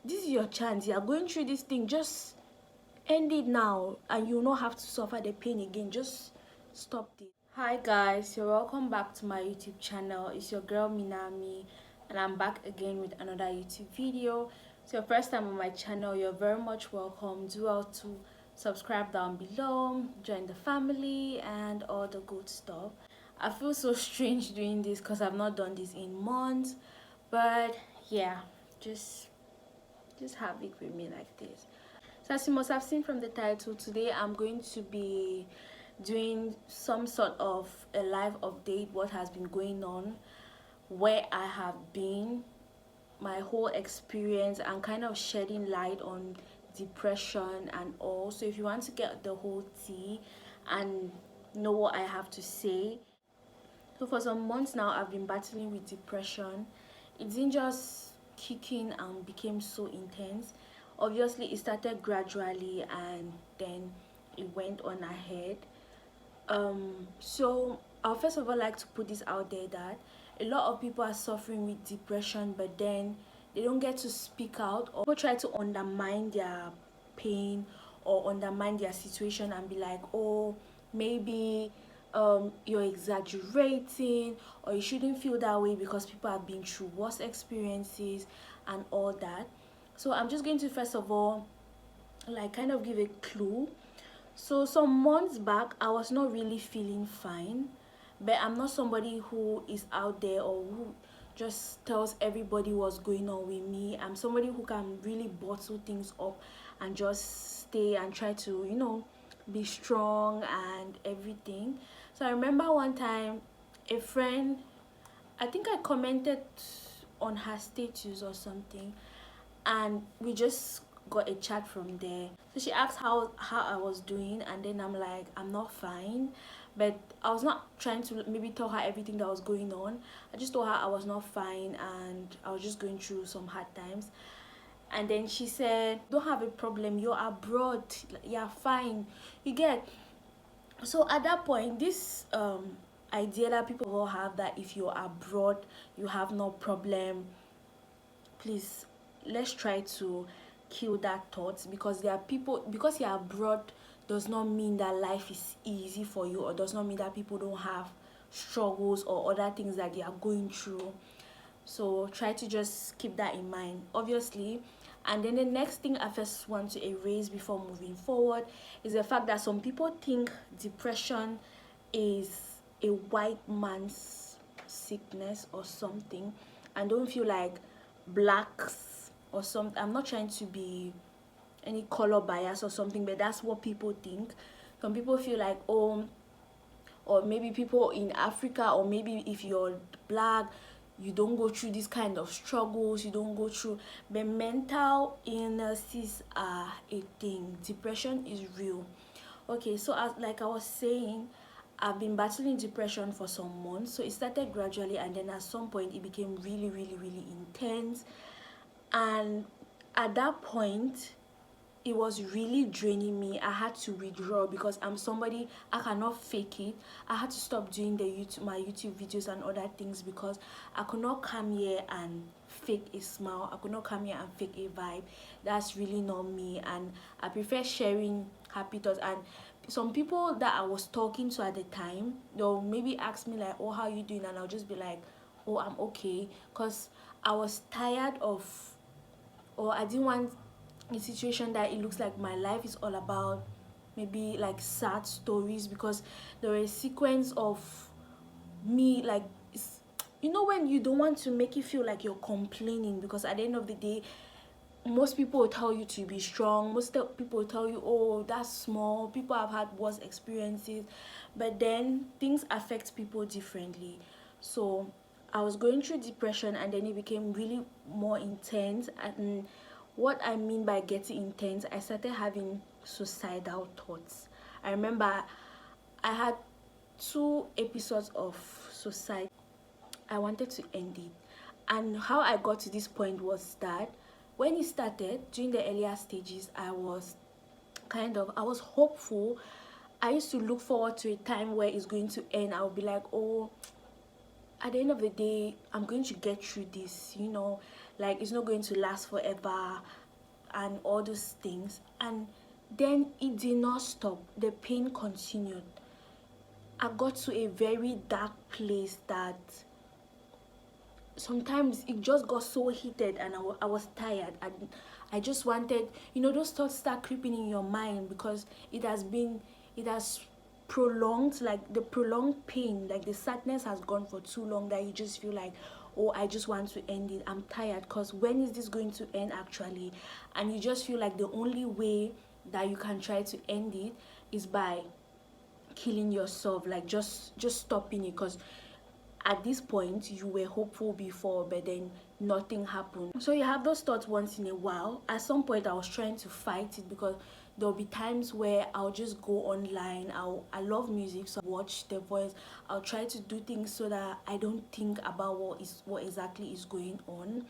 this is your chance. You are going through this thing, just end it now and you'll not have to suffer the pain again. Just stop it. Hi guys, you're welcome back to my YouTube channel. It's your girl Minami, and I'm back again with another YouTube video. So your first time on my channel, you're very much welcome. Do well to subscribe down below, join the family, and all the good stuff. I feel so strange doing this because I've not done this in months, but yeah, just have it with me like this. So as you must have seen from the title, today I'm going to be doing some sort of a live update, what has been going on, where I have been, my whole experience, and kind of shedding light on depression and all. So if you want to get the whole tea and know what I have to say. So for some months now, I've been battling with depression. It didn't just kick in and became so intense. Obviously, it started gradually and then it went on ahead. So I'll first of all like to put this out there that a lot of people are suffering with depression, but then they don't get to speak out, or people try to undermine their pain or undermine their situation and be like, oh, maybe you're exaggerating, or you shouldn't feel that way because people have been through worse experiences and all that. So I'm just going to first of all like kind of give a clue. So some months back, I was not really feeling fine, but I'm not somebody who is out there or who just tells everybody what's going on with me. I'm somebody who can really bottle things up and just stay and try to, be strong and everything. So I remember one time a friend, I think I commented on her status or something, and we just got a chat from there. So she asked how I was doing, and then I'm like, I'm not fine. But I was not trying to maybe tell her everything that was going on. I just told her I was not fine and I was just going through some hard times. And then she said, don't have a problem, you're abroad, you're fine, you get. So at that point, this idea that people will have that if you're abroad you have no problem, please, let's try to kill that thought, because there are people, because you're abroad does not mean that life is easy for you, or does not mean that people don't have struggles or other things that they are going through. So try to just keep that in mind, obviously. And then the next thing I first want to erase before moving forward is the fact that some people think depression is a white man's sickness or something, and don't feel like blacks or something. I'm not trying to be any color bias or something, but that's what people think. Some people feel like, oh, or maybe people in Africa, or maybe if you're black, you don't go through this kind of struggles, you don't go through. But mental illnesses are a thing. Depression is real. Okay, so like I was saying, I've been battling depression for some months. So it started gradually, and then at some point it became really, really, really intense. And at that point, it was really draining me. I had to withdraw because I'm somebody, I cannot fake it. I had to stop doing my YouTube videos and other things, because I could not come here and fake a smile. I could not come here and fake a vibe. That's really not me, and I prefer sharing happy thoughts. And some people that I was talking to at the time, they'll maybe ask me like, oh, how you doing? And I'll just be like, oh, I'm okay, because I was tired of, or I didn't want a situation that it looks like my life is all about maybe like sad stories, because there were a sequence of me like, when you don't want to make it feel like you're complaining, because at the end of the day, most people will tell you to be strong, most people will tell you, oh, that's small, people have had worse experiences, but then things affect people differently. So I was going through depression, and then it became really more intense. And what I mean by getting intense, I started having suicidal thoughts. I remember I had 2 episodes of suicide. I wanted to end it. And how I got to this point was that when it started, during the earlier stages, I was hopeful. I used to look forward to a time where it's going to end. I would be like, oh, at the end of the day, I'm going to get through this, like it's not going to last forever and all those things. And then it did not stop. The pain continued. I got to a very dark place that sometimes it just got so heated, and I was tired, and I just wanted, those thoughts start creeping in your mind because it has prolonged, like the prolonged pain, like the sadness has gone for too long that you just feel like, oh, I just want to end it. I'm tired, because when is this going to end actually? And you just feel like the only way that you can try to end it is by killing yourself, like just stopping it, because at this point you were hopeful before, but then nothing happened. So you have those thoughts once in a while. At some point I was trying to fight it, because there'll be times where I'll just go online. I love music, so I watch The Voice. I'll try to do things so that I don't think about what exactly is going on.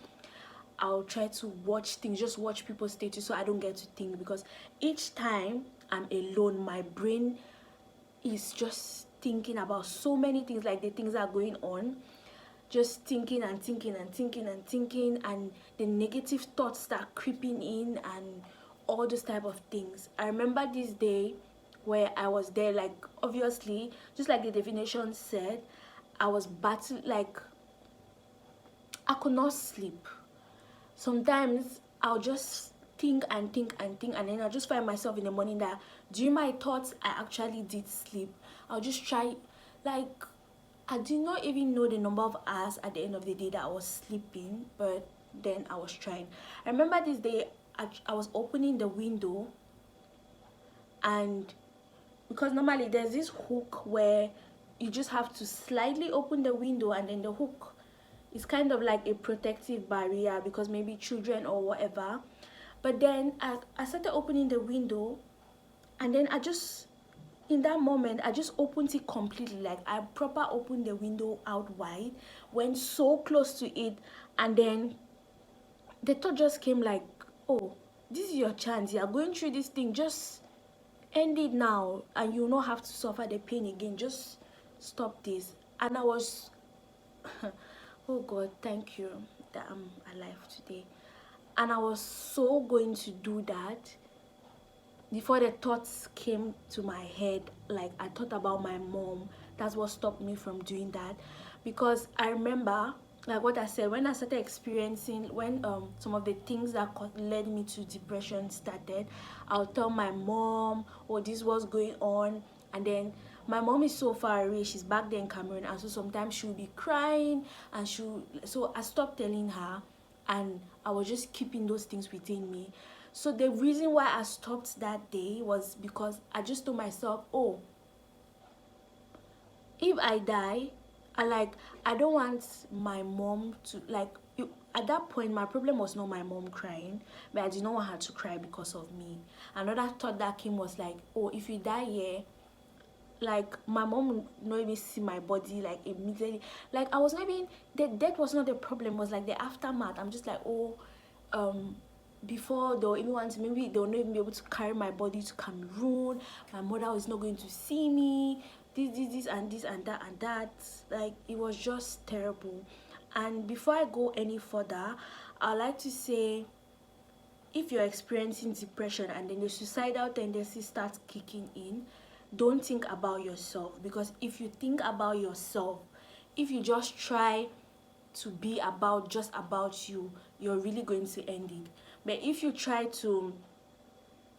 I'll try to watch things, just watch people's status, so I don't get to think, because each time I'm alone, my brain is just thinking about so many things, like the things that are going on, just thinking and thinking and thinking and thinking, and the negative thoughts start creeping in and all those type of things. I remember this day where I was there, like obviously just like the definition said, I was battling, like I could not sleep. Sometimes I'll just think and think and think, and then I'll just find myself in the morning that during my thoughts I actually did sleep. I'll just try, like I did not even know the number of hours at the end of the day that I was sleeping, but then I was trying. I remember this day I was opening the window, and because normally there's this hook where you just have to slightly open the window, and then the hook is kind of like a protective barrier because maybe children or whatever. But then I started opening the window, and then in that moment I just opened it completely, like I proper opened the window out wide, went so close to it, and then the thought just came like, oh, this is your chance, you are going through this thing, just end it now and you'll not have to suffer the pain again, just stop this. And I was oh God, thank you that I'm alive today. And I was so going to do that before the thoughts came to my head. Like I thought about my mom. That's what stopped me from doing that, because I remember, like what I said, when I started experiencing, when some of the things that led me to depression started, I'll tell my mom, oh, this was going on. And then my mom is so far away, she's back there in Cameroon, and so sometimes she'll be crying, and so I stopped telling her, and I was just keeping those things within me. So the reason why I stopped that day was because I just told myself, oh, if I die, I don't want my mom to, like, at that point my problem was not my mom crying, but I did not want her to cry because of me. Another thought that came was like, oh, if you die here, like my mom would not even see my body like immediately. Like I was not even, the death was not the problem, it was like the aftermath. I'm just like, oh, before they'll even want to, maybe they'll not even be able to carry my body to Cameroon, my mother is not going to see me, this and this and that and that. Like it was just terrible. And before I go any further, I'd like to say, if you're experiencing depression and then the suicidal tendency starts kicking in, don't think about yourself, because if you think about yourself, if you just try to be about just about you, you're really going to end it. But if you try to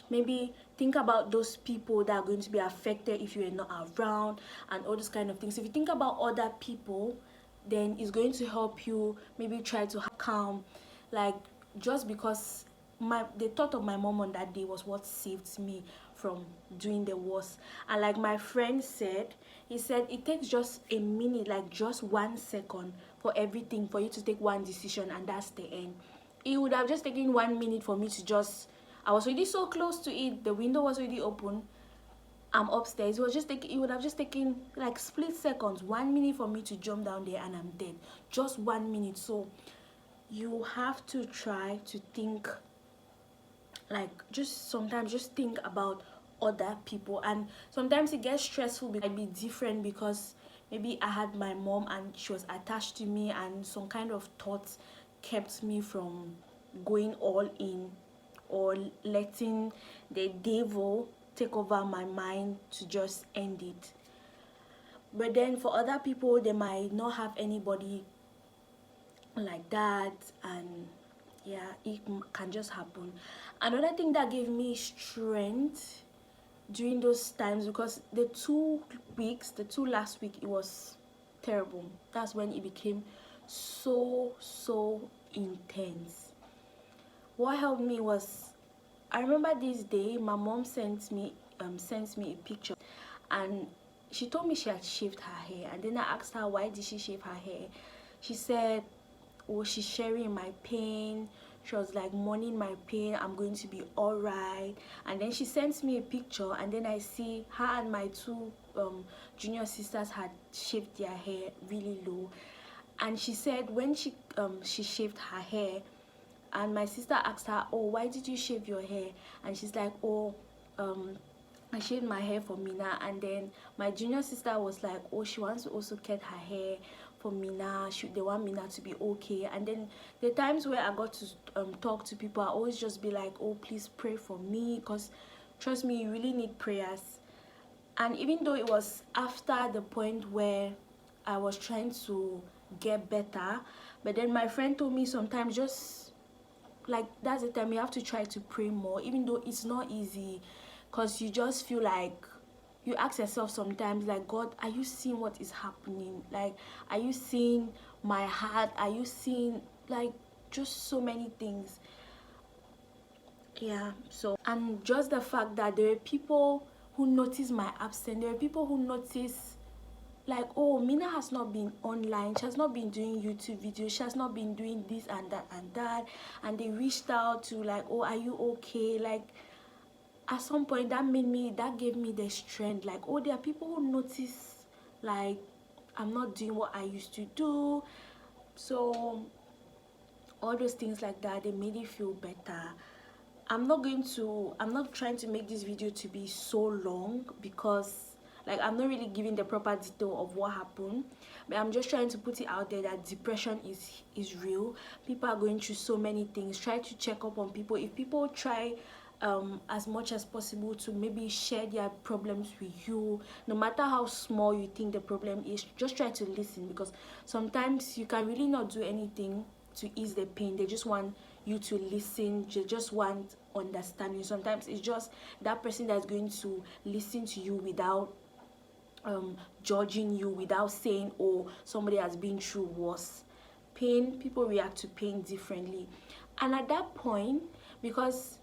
maybe think about those people that are going to be affected if you are not around and all those kind of things, if you think about other people, then it's going to help you maybe try to calm. Like just because the thought of my mom on that day was what saved me from doing the worst. And like my friend said, he said it takes just a minute, like just 1 second for everything, for you to take one decision, and that's the end. It would have just taken 1 minute for me to just, I was already so close to it, the window was already open, I'm upstairs. It would have just taken like split seconds, 1 minute for me to jump down there and I'm dead. Just 1 minute. So you have to try to think, like just sometimes just think about other people. And sometimes it gets stressful because it might be different, because maybe I had my mom and she was attached to me and some kind of thoughts kept me from going all in or letting the devil take over my mind to just end it. But then for other people, they might not have anybody like that, and yeah, it can just happen. Another thing that gave me strength during those times, because the 2 weeks, the two last week, it was terrible. That's when it became so intense. What helped me was, I remember this day my mom sent me a picture, and she told me she had shaved her hair. And then I asked her, why did she shave her hair? She said, oh, she's sharing my pain. She was like, mourning my pain, I'm going to be all right. And then she sends me a picture, and then I see her and my two junior sisters had shaved their hair really low. And she said when she shaved her hair, and my sister asked her, oh, why did you shave your hair? And she's like, oh, I shaved my hair for Mina. And then my junior sister was like, oh, she wants to also cut her hair for Mina. They want Mina to be okay. And then the times where I got to talk to people, I always just be like, oh, please pray for me, because trust me, you really need prayers. And even though it was after the point where I was trying to get better, but then my friend told me sometimes just like that's the time you have to try to pray more, even though it's not easy, because you just feel like you ask yourself sometimes, like, God, are you seeing what is happening? Like, are you seeing my heart? Are you seeing, like, just so many things? Yeah. So, and just the fact that there are people who notice my absence, there are people who notice, like, oh, Mina has not been online, she has not been doing YouTube videos, she has not been doing this and that and that. And they reached out to, like, oh, are you okay? Like, at some point that gave me the strength, like, oh, there are people who notice, like, I'm not doing what I used to do. So all those things like that, they made it feel better. I'm not trying to make this video to be so long, because like I'm not really giving the proper detail of what happened, but I'm just trying to put it out there that depression is real. People are going through so many things. Try to check up on people. If people try as much as possible to maybe share their problems with you, no matter how small you think the problem is, just try to listen, because sometimes you can really not do anything to ease the pain. They just want you to listen. They just want understanding. Sometimes it's just that person that's going to listen to you without judging you, without saying, oh, somebody has been through worse pain. People react to pain differently. And at that point, because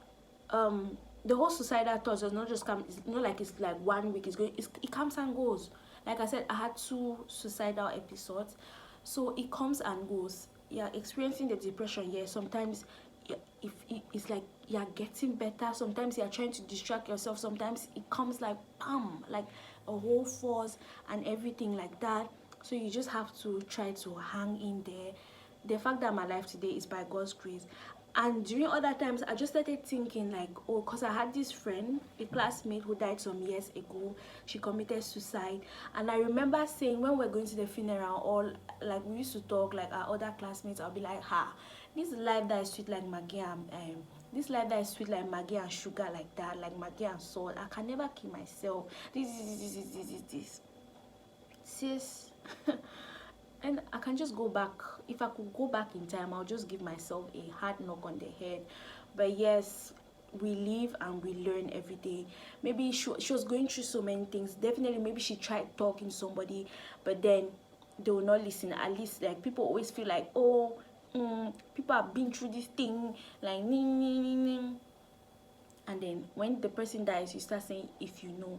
the whole suicidal thoughts does not just come, it's not like it's like 1 week, it comes and goes. Like I said, I had 2 suicidal episodes, so it comes and goes. You're experiencing the depression, yeah. Sometimes if it's like you're getting better, sometimes you're trying to distract yourself, sometimes it comes like bam, like a whole force and everything like that. So you just have to try to hang in there. The fact that I'm alive today is by God's grace. And during other times, I just started thinking, like, oh, because I had this friend, a classmate who died some years ago. She committed suicide. And I remember saying, when we're going to the funeral, or like we used to talk, like our other classmates, I'll be like, ha, this life that is sweet like Maggie and this life that is sweet like Maggie and sugar, like that, like Maggie and salt, I can never kill myself. This. Sis. And I can just go back. If I could go back in time, I'll just give myself a hard knock on the head. But yes, we live and we learn every day. Maybe she was going through so many things. Definitely, maybe she tried talking to somebody, but then they will not listen. At least, like, people always feel like, oh, people have been through this thing, like, ning, ning, ning, ning. And then when the person dies, you start saying, if you know.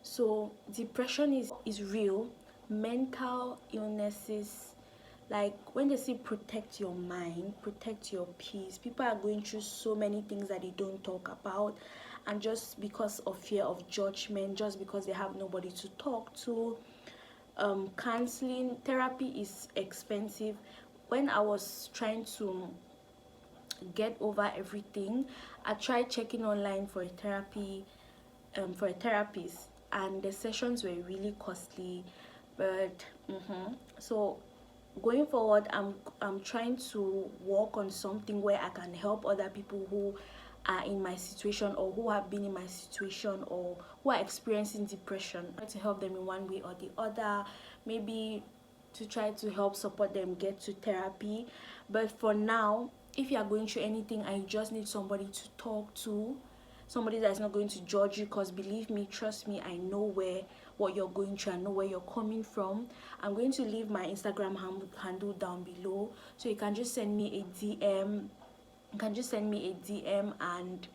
So depression is real. Mental illnesses, like when they say protect your mind, protect your peace, people are going through so many things that they don't talk about, and just because of fear of judgment, just because they have nobody to talk to. Counseling, therapy is expensive. When I was trying to get over everything, I tried checking online for a therapist, and the sessions were really costly. But so going forward, I'm trying to work on something where I can help other people who are in my situation, or who have been in my situation, or who are experiencing depression. Try to help them in one way or the other, maybe to try to help support them get to therapy. But for now, if you are going through anything and you just need somebody to talk to, somebody that's not going to judge you, because believe me, trust me, I know what you're going through, I know where you're coming from. I'm going to leave my Instagram handle down below, so you can just send me a DM. You can just send me a DM, and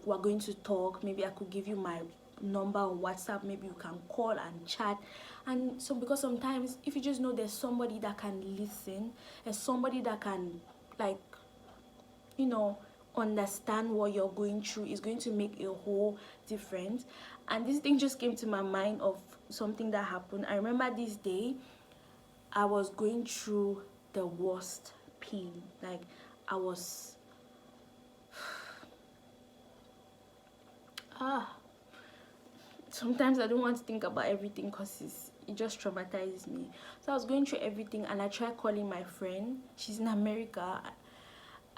we're going to talk. Maybe I could give you my number on WhatsApp. Maybe you can call and chat. And so, because sometimes if you just know there's somebody that can listen, there's somebody that can, like, you know, understand what you're going through, is going to make a whole difference. And this thing just came to my mind of something that happened. I remember this day I was going through the worst pain. Like, I was sometimes I don't want to think about everything because it just traumatizes me. So I was going through everything, and I tried calling my friend. She's in America.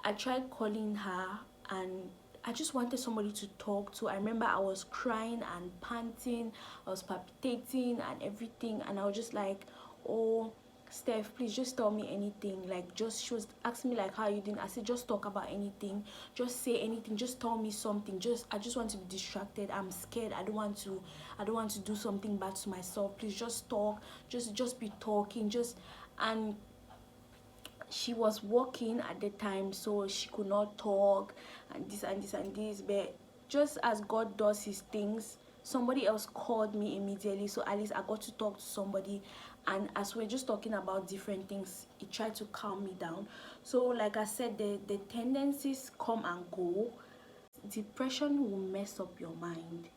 I tried calling her, and I just wanted somebody to talk to. I remember I was crying and panting, I was palpitating and everything, and I was just like, oh, Steph, please just tell me anything. Like, just, she was asking me like, how are you doing? I said, just talk about anything, just say anything, just tell me something. I just want to be distracted. I'm scared. I don't want to do something bad to myself. Please just talk, just be talking, just. And she was working at the time, so she could not talk, and this and this and this. But just as God does his things, somebody else called me immediately, so at least I got to talk to somebody. And as we're just talking about different things, it tried to calm me down. So like I said, the tendencies come and go. Depression will mess up your mind.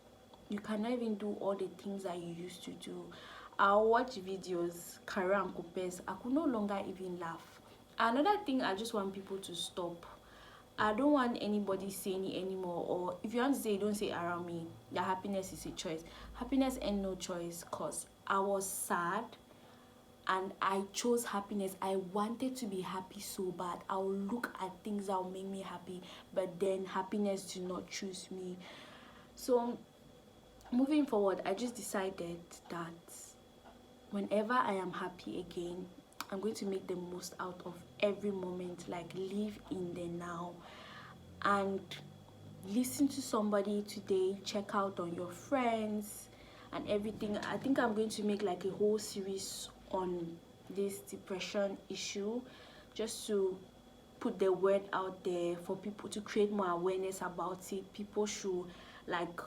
You cannot even do all the things that you used to do. I'll watch videos, career and compares. I could no longer even laugh. Another thing, I just want people to stop. I don't want anybody saying it anymore. Or if you want to say it, don't say it around me. That happiness is a choice. Happiness ain't no choice, because I was sad and I chose happiness. I wanted to be happy so bad. I'll look at things that will make me happy, but then happiness did not choose me. So moving forward, I just decided that whenever I am happy again, I'm going to make the most out of every moment. Like, live in the now, and listen to somebody today, check out on your friends and everything. I think I'm going to make like a whole series on this depression issue, just to put the word out there for people, to create more awareness about it. People should, like,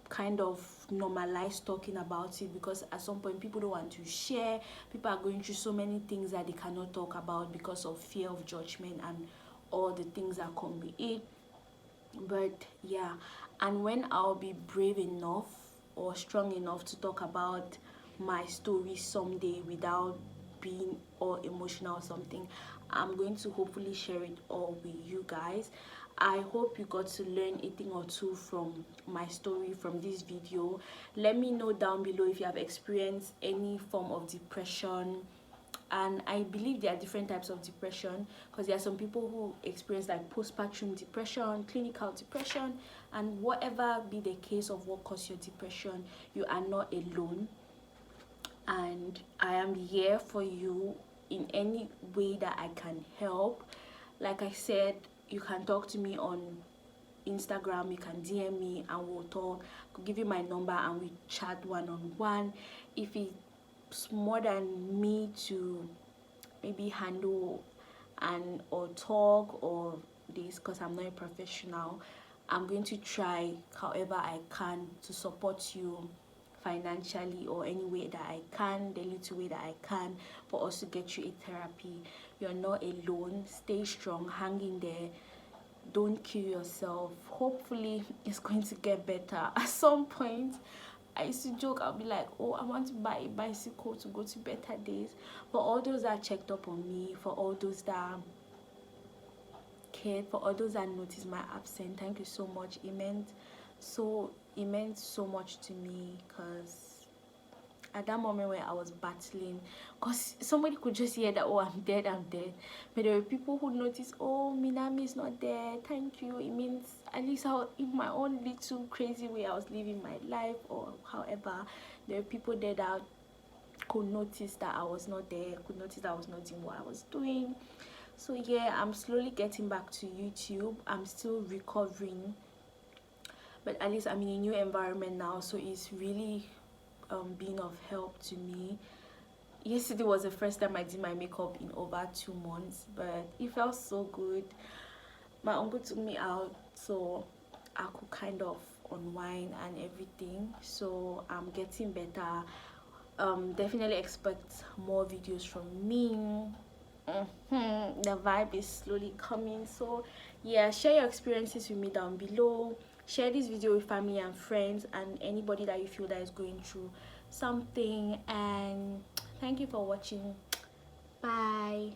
kind of normalize talking about it, because at some point people don't want to share. People are going through so many things that they cannot talk about because of fear of judgment and all the things that come with it. But yeah, and when I'll be brave enough or strong enough to talk about my story someday without being all emotional or something, I'm going to hopefully share it all with you guys. I hope you got to learn a thing or two from my story, from this video. Let me know down below if you have experienced any form of depression. And I believe there are different types of depression, because there are some people who experience like postpartum depression, clinical depression, and whatever be the case of what caused your depression, you are not alone. And I am here for you in any way that I can help. Like I said, you can talk to me on Instagram, you can DM me and we'll talk. I could give you my number and we chat one-on-one. If it's more than me to maybe handle and or talk or this, because I'm not a professional, I'm going to try however I can to support you financially, or any way that I can, the little way that I can, for us to get you a therapy. You're not alone. Stay strong, hang in there, don't kill yourself. Hopefully it's going to get better. At some point I used to joke, I'll be like, oh, I want to buy a bicycle to go to better days. For all those that checked up on me, for all those that cared, for all those that noticed my absence, thank you so much. It meant so much to me, because at that moment when I was battling, because somebody could just hear that, oh, I'm dead, but there were people who noticed, oh, Minami is not there, thank you, it means at least how in my own little crazy way I was living my life, or however, there were people there that could notice that I was not there, could notice that I was not doing what I was doing. So yeah, I'm slowly getting back to YouTube. I'm still recovering, but at least I'm in a new environment now, so it's really being of help to me. Yesterday was the first time I did my makeup in over 2 months, but it felt so good. My uncle took me out so I could kind of unwind and everything, so I'm getting better. Definitely expect more videos from me. The vibe is slowly coming. So yeah, share your experiences with me down below. Share this video with family and friends and anybody that you feel that is going through something. And thank you for watching. Bye.